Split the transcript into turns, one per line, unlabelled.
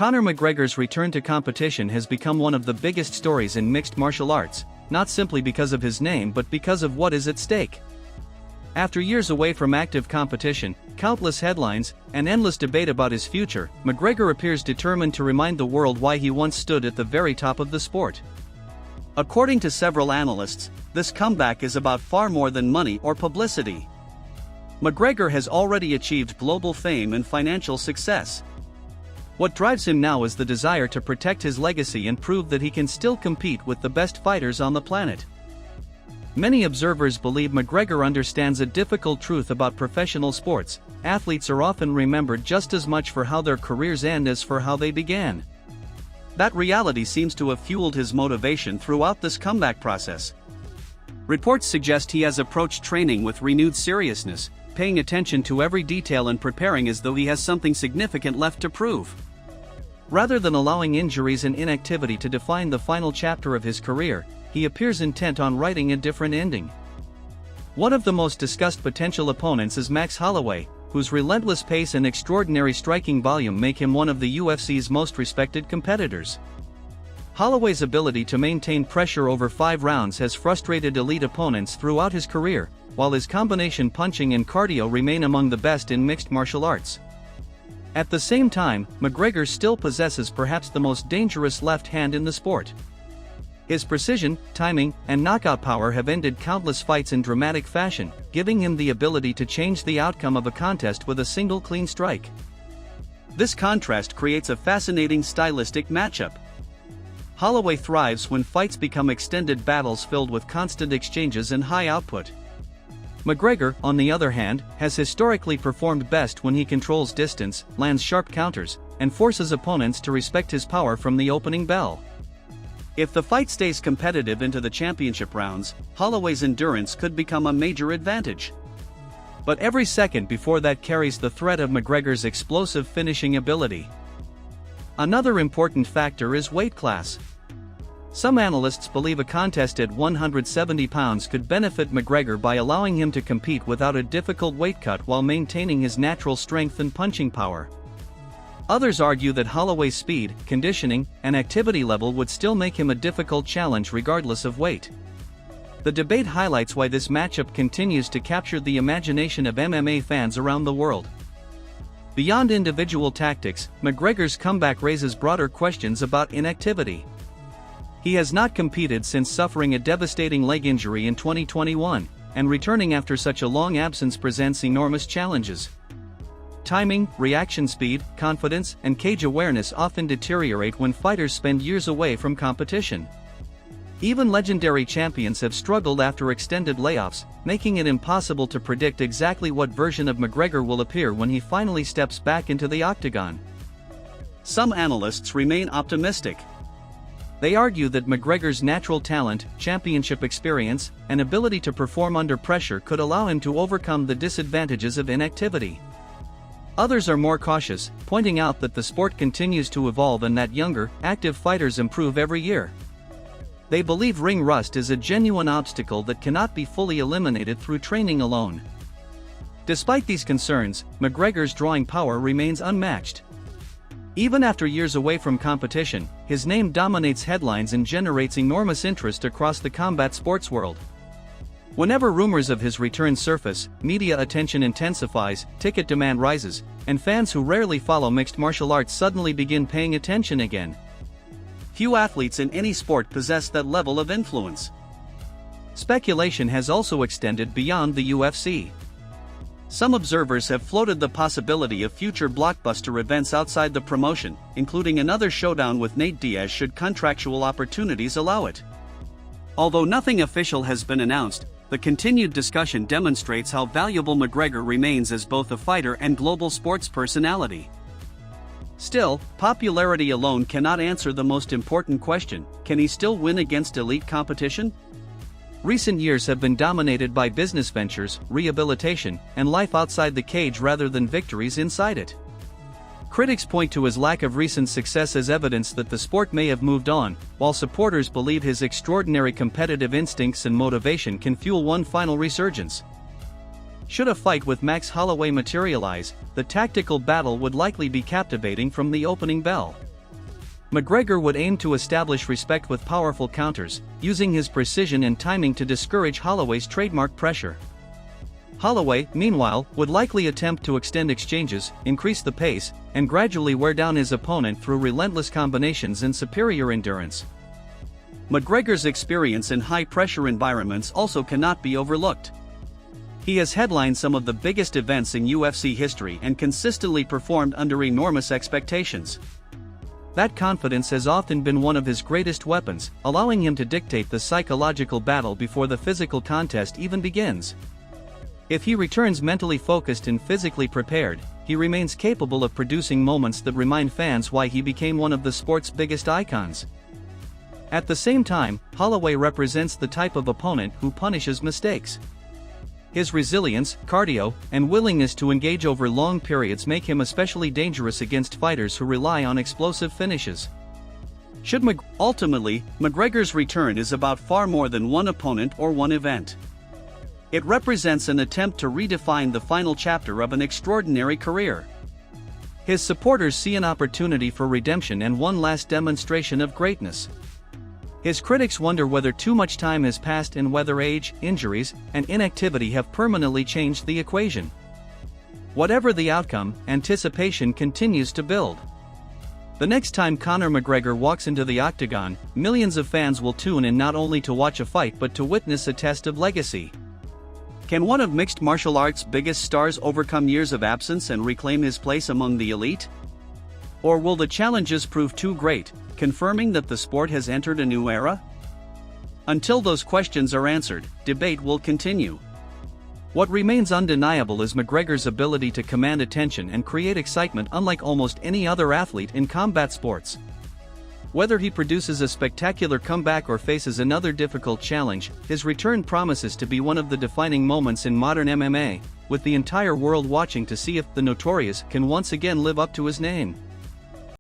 Conor McGregor's return to competition has become one of the biggest stories in mixed martial arts, not simply because of his name but because of what is at stake. After years away from active competition, countless headlines, and endless debate about his future, McGregor appears determined to remind the world why he once stood at the very top of the sport. According to several analysts, this comeback is about far more than money or publicity. McGregor has already achieved global fame and financial success. What drives him now is the desire to protect his legacy and prove that he can still compete with the best fighters on the planet. Many observers believe McGregor understands a difficult truth about professional sports: athletes are often remembered just as much for how their careers end as for how they began. That reality seems to have fueled his motivation throughout this comeback process. Reports suggest he has approached training with renewed seriousness, paying attention to every detail and preparing as though he has something significant left to prove. Rather than allowing injuries and inactivity to define the final chapter of his career, he appears intent on writing a different ending. One of the most discussed potential opponents is Max Holloway, whose relentless pace and extraordinary striking volume make him one of the UFC's most respected competitors. Holloway's ability to maintain pressure over 5 rounds has frustrated elite opponents throughout his career, while his combination punching and cardio remain among the best in mixed martial arts. At the same time, McGregor still possesses perhaps the most dangerous left hand in the sport. His precision, timing, and knockout power have ended countless fights in dramatic fashion, giving him the ability to change the outcome of a contest with a single clean strike. This contrast creates a fascinating stylistic matchup. Holloway thrives when fights become extended battles filled with constant exchanges and high output. McGregor, on the other hand, has historically performed best when he controls distance, lands sharp counters, and forces opponents to respect his power from the opening bell. If the fight stays competitive into the championship rounds, Holloway's endurance could become a major advantage. But every second before that carries the threat of McGregor's explosive finishing ability. Another important factor is weight class. Some analysts believe a contest at 170 pounds could benefit McGregor by allowing him to compete without a difficult weight cut while maintaining his natural strength and punching power. Others argue that Holloway's speed, conditioning, and activity level would still make him a difficult challenge regardless of weight. The debate highlights why this matchup continues to capture the imagination of MMA fans around the world. Beyond individual tactics, McGregor's comeback raises broader questions about inactivity. He has not competed since suffering a devastating leg injury in 2021, and returning after such a long absence presents enormous challenges. Timing, reaction speed, confidence, and cage awareness often deteriorate when fighters spend years away from competition. Even legendary champions have struggled after extended layoffs, making it impossible to predict exactly what version of McGregor will appear when he finally steps back into the octagon. Some analysts remain optimistic. They argue that McGregor's natural talent, championship experience, and ability to perform under pressure could allow him to overcome the disadvantages of inactivity. Others are more cautious, pointing out that the sport continues to evolve and that younger, active fighters improve every year. They believe ring rust is a genuine obstacle that cannot be fully eliminated through training alone. Despite these concerns, McGregor's drawing power remains unmatched. Even after years away from competition, his name dominates headlines and generates enormous interest across the combat sports world. Whenever rumors of his return surface, media attention intensifies, ticket demand rises, and fans who rarely follow mixed martial arts suddenly begin paying attention again. Few athletes in any sport possess that level of influence. Speculation has also extended beyond the UFC. Some observers have floated the possibility of future blockbuster events outside the promotion, including another showdown with Nate Diaz should contractual opportunities allow it. Although nothing official has been announced, the continued discussion demonstrates how valuable McGregor remains as both a fighter and global sports personality. Still, popularity alone cannot answer the most important question: can he still win against elite competition? Recent years have been dominated by business ventures, rehabilitation, and life outside the cage rather than victories inside it. Critics point to his lack of recent success as evidence that the sport may have moved on, while supporters believe his extraordinary competitive instincts and motivation can fuel one final resurgence. Should a fight with Max Holloway materialize, the tactical battle would likely be captivating from the opening bell. McGregor would aim to establish respect with powerful counters, using his precision and timing to discourage Holloway's trademark pressure. Holloway, meanwhile, would likely attempt to extend exchanges, increase the pace, and gradually wear down his opponent through relentless combinations and superior endurance. McGregor's experience in high-pressure environments also cannot be overlooked. He has headlined some of the biggest events in UFC history and consistently performed under enormous expectations. That confidence has often been one of his greatest weapons, allowing him to dictate the psychological battle before the physical contest even begins. If he returns mentally focused and physically prepared, he remains capable of producing moments that remind fans why he became one of the sport's biggest icons. At the same time, Holloway represents the type of opponent who punishes mistakes. His resilience, cardio, and willingness to engage over long periods make him especially dangerous against fighters who rely on explosive finishes. Ultimately, McGregor's return is about far more than one opponent or one event. It represents an attempt to redefine the final chapter of an extraordinary career. His supporters see an opportunity for redemption and one last demonstration of greatness. His critics wonder whether too much time has passed and whether age, injuries, and inactivity have permanently changed the equation. Whatever the outcome, anticipation continues to build. The next time Conor McGregor walks into the Octagon, millions of fans will tune in not only to watch a fight but to witness a test of legacy. Can one of mixed martial arts' biggest stars overcome years of absence and reclaim his place among the elite? Or will the challenges prove too great, confirming that the sport has entered a new era? Until those questions are answered, debate will continue. What remains undeniable is McGregor's ability to command attention and create excitement unlike almost any other athlete in combat sports. Whether he produces a spectacular comeback or faces another difficult challenge, his return promises to be one of the defining moments in modern MMA, with the entire world watching to see if the Notorious can once again live up to his name.